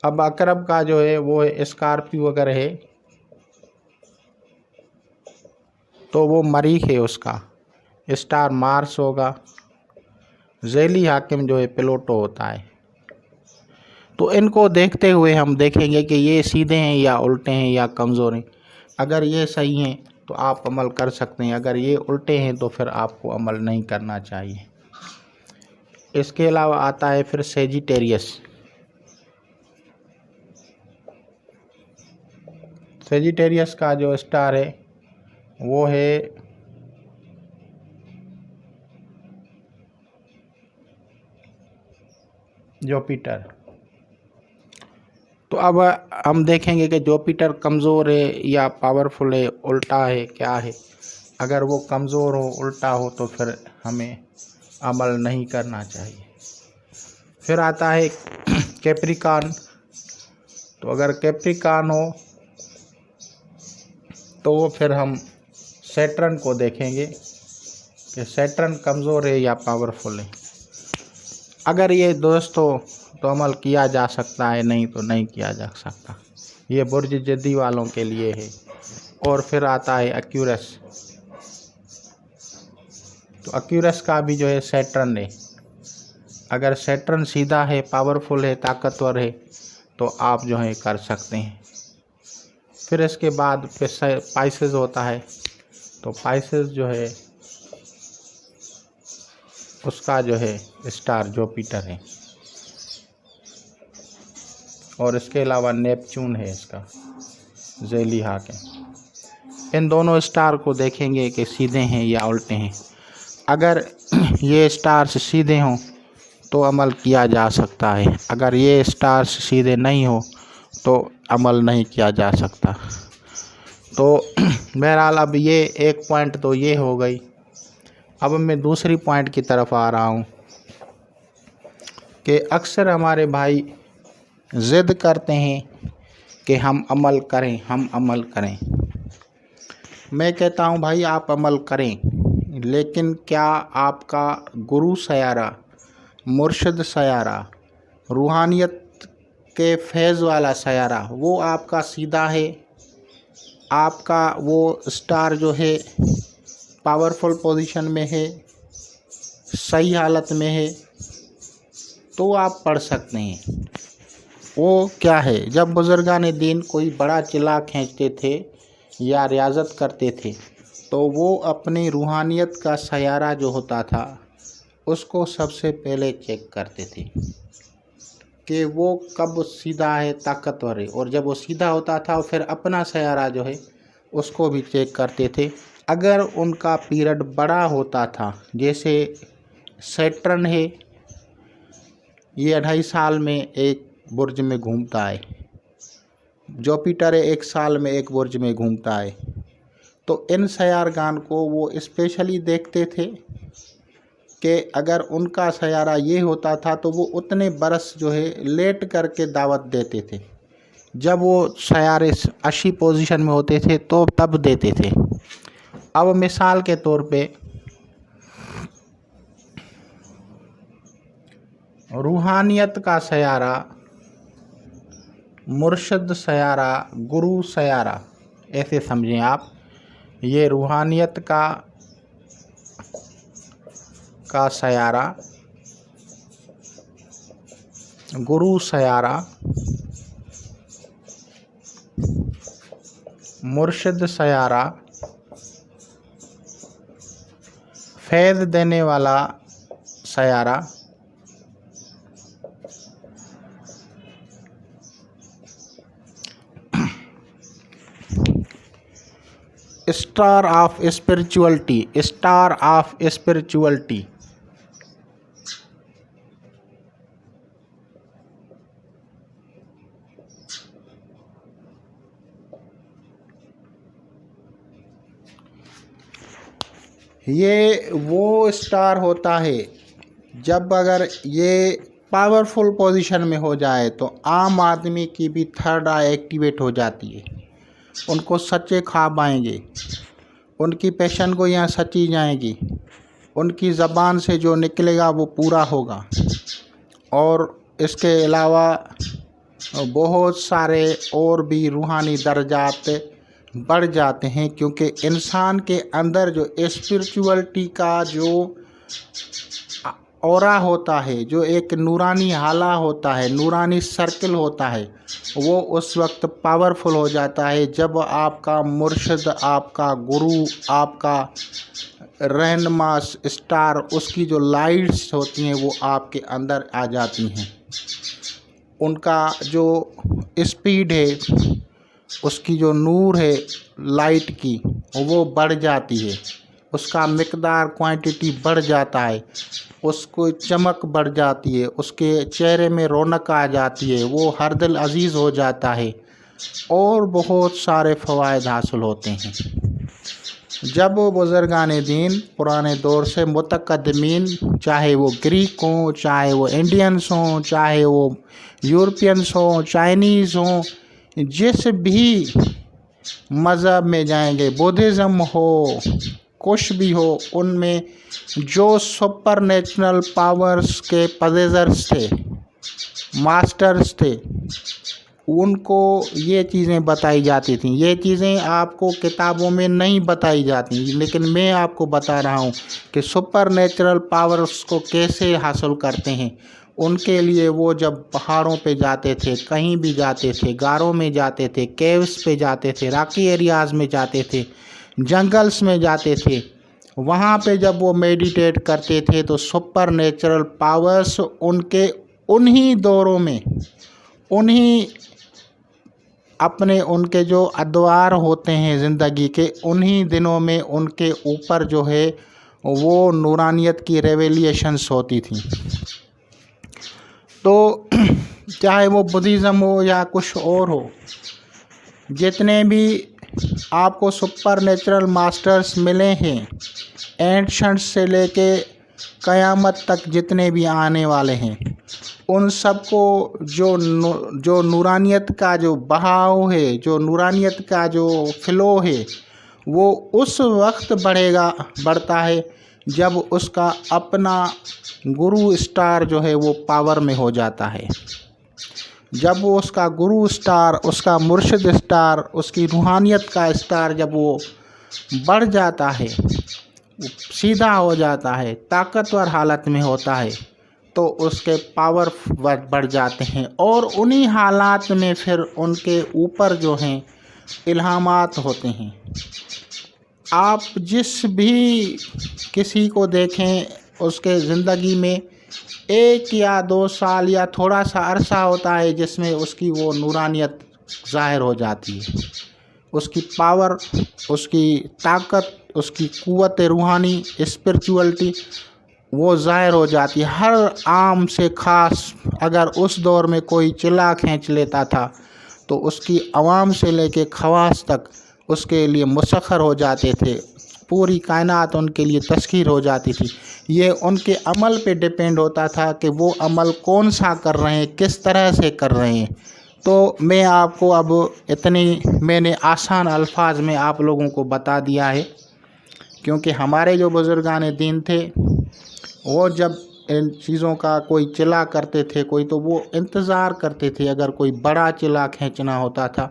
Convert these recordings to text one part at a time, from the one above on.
اب عقرب کا جو ہے وہ اسکارپیو اگر ہے تو وہ مریخ ہے، اس کا اسٹار مارس ہوگا، ذیلی حاکم جو ہے پلوٹو ہوتا ہے۔ تو ان کو دیکھتے ہوئے ہم دیکھیں گے کہ یہ سیدھے ہیں یا الٹے ہیں یا کمزور ہیں۔ اگر یہ صحیح ہیں تو آپ عمل کر سکتے ہیں، اگر یہ الٹے ہیں تو پھر آپ کو عمل نہیں کرنا چاہیے۔ اس کے علاوہ آتا ہے پھر سیجیٹیریس۔ سیجیٹیریس کا جو اسٹار ہے وہ ہے جوپیٹر۔ تو اب ہم دیکھیں گے کہ جوپیٹر کمزور ہے یا پاورفل ہے، الٹا ہے، کیا ہے۔ اگر وہ کمزور ہو، الٹا ہو تو پھر ہمیں عمل نہیں کرنا چاہیے۔ پھر آتا ہے کیپریکان۔ تو اگر کیپریکان ہو تو وہ پھر ہم سیٹرن کو دیکھیں گے کہ سیٹرن کمزور ہے یا پاورفل ہے۔ اگر یہ درست ہو تو عمل کیا جا سکتا ہے، نہیں تو نہیں کیا جا سکتا۔ یہ برج جدی والوں کے لیے ہے۔ اور پھر آتا ہے ایکیورس۔ تو ایکیورس کا بھی جو ہے سیٹرن ہے۔ اگر سیٹرن سیدھا ہے، پاورفل ہے، طاقتور ہے تو آپ جو ہے کر سکتے ہیں۔ پھر اس کے بعد پائسز ہوتا ہے۔ تو پائسز جو ہے اس کا جو ہے اسٹار جوپیٹر ہے، اور اس کے علاوہ نیپچون ہے اس کا ذیلی حاکم۔ ان دونوں اسٹار کو دیکھیں گے کہ سیدھے ہیں یا الٹے ہیں۔ اگر یہ اسٹارز سیدھے ہوں تو عمل کیا جا سکتا ہے، اگر یہ اسٹارز سیدھے نہیں ہو تو عمل نہیں کیا جا سکتا۔ تو بہرحال اب یہ ایک پوائنٹ تو یہ ہو گئی۔ اب میں دوسری پوائنٹ کی طرف آ رہا ہوں کہ اکثر ہمارے بھائی ضد کرتے ہیں کہ ہم عمل کریں، ہم عمل کریں۔ میں کہتا ہوں بھائی آپ عمل کریں، لیکن کیا آپ کا گرو سیارہ، مرشد سیارہ، روحانیت کے فیض والا سیارہ وہ آپ کا سیدھا ہے، آپ کا وہ اسٹار جو ہے پاورفل پوزیشن میں ہے، صحیح حالت میں ہے، تو آپ پڑھ سکتے ہیں۔ وہ کیا ہے، جب بزرگان دین کوئی بڑا چلا کھینچتے تھے یا ریاضت کرتے تھے تو وہ اپنی روحانیت کا سیارہ جو ہوتا تھا اس کو سب سے پہلے چیک کرتے تھے کہ وہ کب سیدھا ہے، طاقتور ہے، اور جب وہ سیدھا ہوتا تھا پھر اپنا سیارہ جو ہے اس کو بھی چیک کرتے تھے۔ اگر ان کا پیریڈ بڑا ہوتا تھا، جیسے سیٹرن ہے، یہ 2.5 سال میں ایک برج میں گھومتا ہے، جوپیٹر ہے 1 سال میں ایک برج میں گھومتا ہے، تو ان سیارگان کو وہ اسپیشلی دیکھتے تھے کہ اگر ان کا سیارہ یہ ہوتا تھا تو وہ اتنے برس جو ہے لیٹ کر کے دعوت دیتے تھے، جب وہ سیارے 80 پوزیشن میں ہوتے تھے تو تب دیتے تھے۔ اب مثال کے طور پہ روحانیت کا سیارہ، مرشد سیارہ، گرو سیارہ، ایسے سمجھیں آپ، یہ روحانیت کا سیارہ، گرو سیارہ، مرشد سیارہ، فیض دینے والا سیارہ، star of spirituality, star of spirituality. یہ وہ اسٹار ہوتا ہے جب اگر یہ پاورفل پوزیشن میں ہو جائے تو عام آدمی کی بھی تھرڈ آئی ایکٹیویٹ ہو جاتی ہے، ان کو سچے خواب آئیں گے، ان کی پیشن گوئیاں سچی جائیں گی، ان کی زبان سے جو نکلے گا وہ پورا ہوگا۔ اور اس کے علاوہ بہت سارے اور بھی روحانی درجات بڑھ جاتے ہیں، کیونکہ انسان کے اندر جو اسپرچولیٹی کا جو اورا ہوتا ہے، جو ایک نورانی حالہ ہوتا ہے، نورانی سرکل ہوتا ہے، وہ اس وقت پاورفل ہو جاتا ہے جب آپ کا مرشد، آپ کا گرو، آپ کا رہنما اسٹار، اس کی جو لائٹس ہوتی ہیں وہ آپ کے اندر آ جاتی ہیں۔ ان کا جو اسپیڈ ہے، اس کی جو نور ہے لائٹ کی، وہ بڑھ جاتی ہے، اس کا مقدار کوانٹٹی بڑھ جاتا ہے، اس کو چمک بڑھ جاتی ہے، اس کے چہرے میں رونق آ جاتی ہے، وہ ہر دل عزیز ہو جاتا ہے، اور بہت سارے فوائد حاصل ہوتے ہیں۔ جب بزرگان دین پرانے دور سے متقدمین، چاہے وہ گریک ہوں، چاہے وہ انڈینس ہوں، چاہے وہ یورپینس ہوں، چائنیز ہوں، جس بھی مذہب میں جائیں گے، بدھزم ہو، کچھ بھی ہو، ان میں جو سپر نیچرل پاورز کے پوزیسرز تھے، ماسٹرز تھے، ان کو یہ چیزیں بتائی جاتی تھیں۔ یہ چیزیں آپ کو کتابوں میں نہیں بتائی جاتی، لیکن میں آپ کو بتا رہا ہوں کہ سپر نیچرل پاورز کو کیسے حاصل کرتے ہیں۔ ان کے لیے وہ جب پہاڑوں پہ جاتے تھے، کہیں بھی جاتے تھے، غاروں میں جاتے تھے، کیوز پہ جاتے تھے، راکی ایریاز میں جاتے تھے، جنگلز میں جاتے تھے، وہاں پہ جب وہ میڈیٹیٹ کرتے تھے تو سپر نیچرل پاورز ان کے انہی دوروں میں، ان کے جو ادوار ہوتے ہیں زندگی کے، انہی دنوں میں ان کے اوپر جو ہے وہ نورانیت کی ریویلیشنز ہوتی تھیں۔ تو چاہے وہ بدھزم ہو یا کچھ اور ہو، جتنے بھی آپ کو سپر نیچرل ماسٹرز ملے ہیں، اینشنٹ سے لے کے قیامت تک جتنے بھی آنے والے ہیں، ان سب کو جو نورانیت کا جو بہاؤ ہے، جو نورانیت کا جو فلو ہے، وہ اس وقت بڑھتا ہے جب اس کا اپنا گرو اسٹار جو ہے وہ پاور میں ہو جاتا ہے۔ جب وہ اس کا گرو اسٹار، اس کا مرشد اسٹار، اس کی روحانیت کا اسٹار جب وہ بڑھ جاتا ہے، سیدھا ہو جاتا ہے، طاقتور حالت میں ہوتا ہے، تو اس کے پاور بڑھ جاتے ہیں، اور انہی حالات میں پھر ان کے اوپر جو ہیں الہامات ہوتے ہیں۔ آپ جس بھی کسی کو دیکھیں، اس کے زندگی میں 1 یا 2 سال یا تھوڑا سا عرصہ ہوتا ہے جس میں اس کی وہ نورانیت ظاہر ہو جاتی ہے، اس کی پاور، اس کی طاقت، اس کی قوت روحانی، اسپرچولیٹی وہ ظاہر ہو جاتی ہے۔ ہر عام سے خاص اگر اس دور میں کوئی چلا کھینچ لیتا تھا تو اس کی عوام سے لے کے خواص تک اس کے لیے مسخر ہو جاتے تھے، پوری کائنات ان کے لیے تسخیر ہو جاتی تھی۔ یہ ان کے عمل پہ ڈیپینڈ ہوتا تھا کہ وہ عمل کون سا کر رہے ہیں، کس طرح سے کر رہے ہیں۔ تو میں آپ کو اب میں نے آسان الفاظ میں آپ لوگوں کو بتا دیا ہے، کیونکہ ہمارے جو بزرگان دین تھے وہ جب ان چیزوں کا کوئی چلا کرتے تھے تو وہ انتظار کرتے تھے، اگر کوئی بڑا چلا کھینچنا ہوتا تھا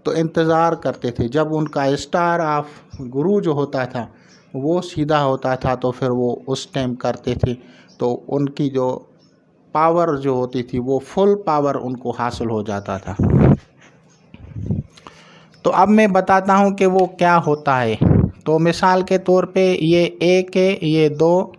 تو انتظار کرتے تھے، جب ان کا اسٹار آف گرو جو ہوتا تھا وہ سیدھا ہوتا تھا تو پھر وہ اس ٹائم کرتے تھے، تو ان کی جو پاور جو ہوتی تھی وہ فل پاور ان کو حاصل ہو جاتا تھا۔ تو اب میں بتاتا ہوں کہ وہ کیا ہوتا ہے۔ تو مثال کے طور پہ یہ 1 ہے، یہ 2،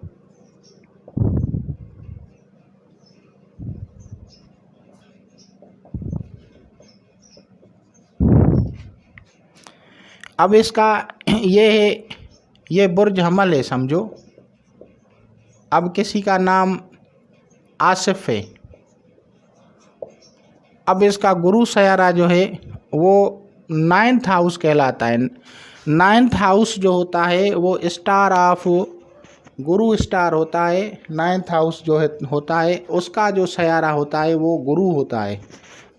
اب اس کا یہ ہے، یہ برج حمل ہے سمجھو۔ اب کسی کا نام آصف ہے، اب اس کا گرو سیارہ جو ہے وہ 9th ہاؤس کہلاتا ہے۔ 9th ہاؤس جو ہوتا ہے وہ اسٹار آف گرو اسٹار ہوتا ہے۔ 9th ہاؤس جو ہوتا ہے اس کا جو سیارہ ہوتا ہے وہ گرو ہوتا ہے۔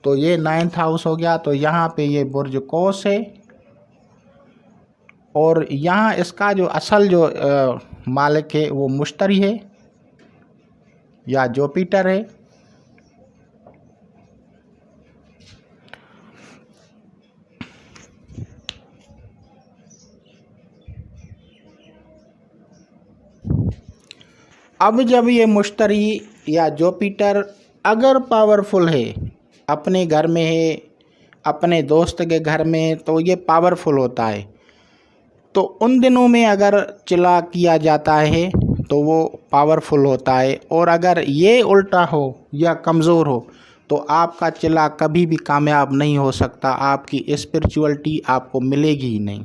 تو یہ 9th ہاؤس ہو گیا۔ تو یہاں پہ یہ برج قوس ہے، اور یہاں اس کا جو اصل جو مالک ہے وہ مشتری ہے یا جوپیٹر ہے۔ اب جب یہ مشتری یا جوپیٹر اگر پاورفل ہے، اپنے گھر میں ہے، اپنے دوست کے گھر میں ہے، تو یہ پاورفل ہوتا ہے، تو ان دنوں میں اگر چلا کیا جاتا ہے تو وہ پاورفل ہوتا ہے، اور اگر یہ الٹا ہو یا کمزور ہو تو آپ کا چلا کبھی بھی کامیاب نہیں ہو سکتا، آپ کی اسپرچوئلٹی آپ کو ملے گی ہی نہیں۔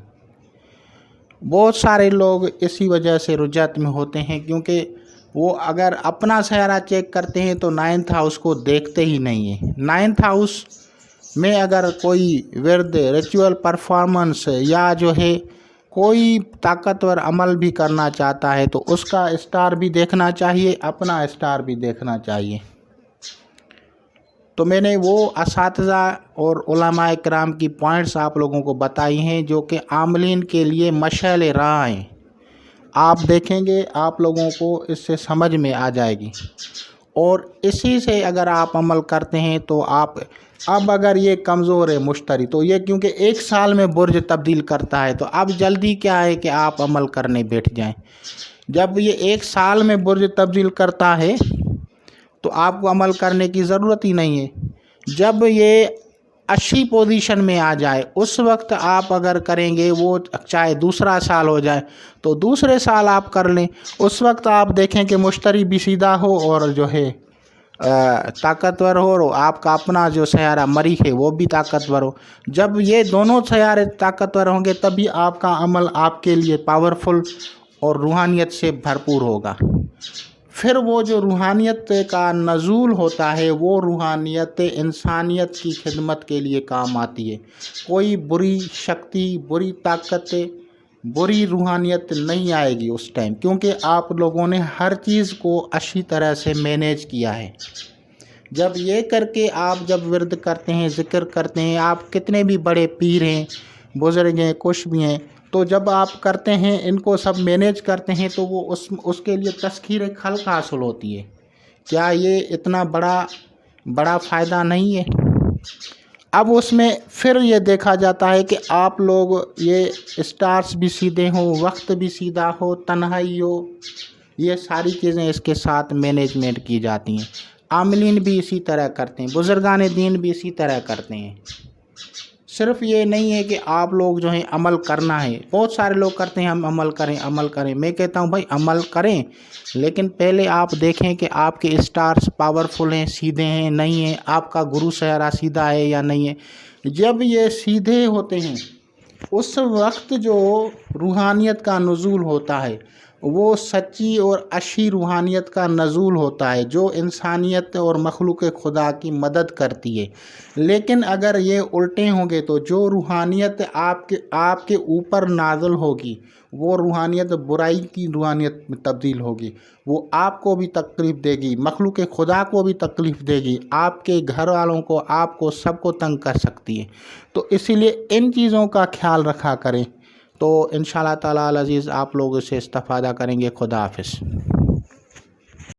بہت سارے لوگ اسی وجہ سے رجعت میں ہوتے ہیں، کیونکہ وہ اگر اپنا سیارہ چیک کرتے ہیں تو 9th ہاؤس کو دیکھتے ہی نہیں ہیں۔ 9th ہاؤس میں اگر کوئی ورد، ریچول پرفارمنس یا جو ہے کوئی طاقتور عمل بھی کرنا چاہتا ہے تو اس کا اسٹار بھی دیکھنا چاہیے، اپنا اسٹار بھی دیکھنا چاہیے۔ تو میں نے وہ اساتذہ اور علماء کرام کی پوائنٹس آپ لوگوں کو بتائی ہیں جو کہ عاملین کے لیے مشعل راہ ہیں۔ آپ دیکھیں گے آپ لوگوں کو اس سے سمجھ میں آ جائے گی، اور اسی سے اگر آپ عمل کرتے ہیں تو آپ اب اگر یہ کمزور ہے مشتری، تو یہ کیونکہ 1 سال میں برج تبدیل کرتا ہے، تو اب جلدی کیا ہے کہ آپ عمل کرنے بیٹھ جائیں۔ جب یہ 1 سال میں برج تبدیل کرتا ہے تو آپ کو عمل کرنے کی ضرورت ہی نہیں ہے۔ جب یہ 80 پوزیشن میں آ جائے اس وقت آپ اگر کریں گے، وہ چاہے دوسرا سال ہو جائے تو دوسرے سال آپ کر لیں، اس وقت آپ دیکھیں کہ مشتری بھی سیدھا ہو اور جو ہے طاقتور ہو، اور آپ کا اپنا جو سیارہ مریخ ہے وہ بھی طاقتور ہو۔ جب یہ دونوں سیارے طاقتور ہوں گے تبھی آپ کا عمل آپ کے لیے پاورفل اور روحانیت سے بھرپور ہوگا۔ پھر وہ جو روحانیت کا نزول ہوتا ہے وہ روحانیت انسانیت کی خدمت کے لیے کام آتی ہے۔ کوئی بری شکتی، بری طاقت، بری روحانیت نہیں آئے گی اس ٹائم، کیونکہ آپ لوگوں نے ہر چیز کو اچھی طرح سے مینیج کیا ہے۔ جب یہ کر کے آپ جب ورد کرتے ہیں، ذکر کرتے ہیں، آپ کتنے بھی بڑے پیر ہیں، بزرگ ہیں، کچھ بھی ہیں، تو جب آپ کرتے ہیں ان کو سب مینیج کرتے ہیں تو وہ اس کے لیے تسخیر خلق حاصل ہوتی ہے۔ کیا یہ اتنا بڑا فائدہ نہیں ہے؟ اب اس میں پھر یہ دیکھا جاتا ہے کہ آپ لوگ یہ اسٹارز بھی سیدھے ہوں، وقت بھی سیدھا ہو، تنہائی ہو، یہ ساری چیزیں اس کے ساتھ مینجمنٹ کی جاتی ہیں۔ عاملین بھی اسی طرح کرتے ہیں، بزرگان دین بھی اسی طرح کرتے ہیں۔ صرف یہ نہیں ہے کہ آپ لوگ جو ہیں عمل کرنا ہے، بہت سارے لوگ کرتے ہیں ہم عمل کریں۔ میں کہتا ہوں بھائی عمل کریں، لیکن پہلے آپ دیکھیں کہ آپ کے اسٹارز پاورفل ہیں، سیدھے ہیں، نہیں ہیں، آپ کا گرو سیارہ سیدھا ہے یا نہیں ہے۔ جب یہ سیدھے ہوتے ہیں اس وقت جو روحانیت کا نزول ہوتا ہے وہ سچی اور اچھی روحانیت کا نزول ہوتا ہے جو انسانیت اور مخلوق خدا کی مدد کرتی ہے۔ لیکن اگر یہ الٹے ہوں گے تو جو روحانیت آپ کے اوپر نازل ہوگی وہ روحانیت برائی کی روحانیت میں تبدیل ہوگی، وہ آپ کو بھی تکلیف دے گی، مخلوق خدا کو بھی تکلیف دے گی، آپ کے گھر والوں کو، آپ کو، سب کو تنگ کر سکتی ہے۔ تو اسی لیے ان چیزوں کا خیال رکھا کریں، تو انشاءاللہ تعالی العزیز آپ لوگ اسے استفادہ کریں گے۔ خدا حافظ۔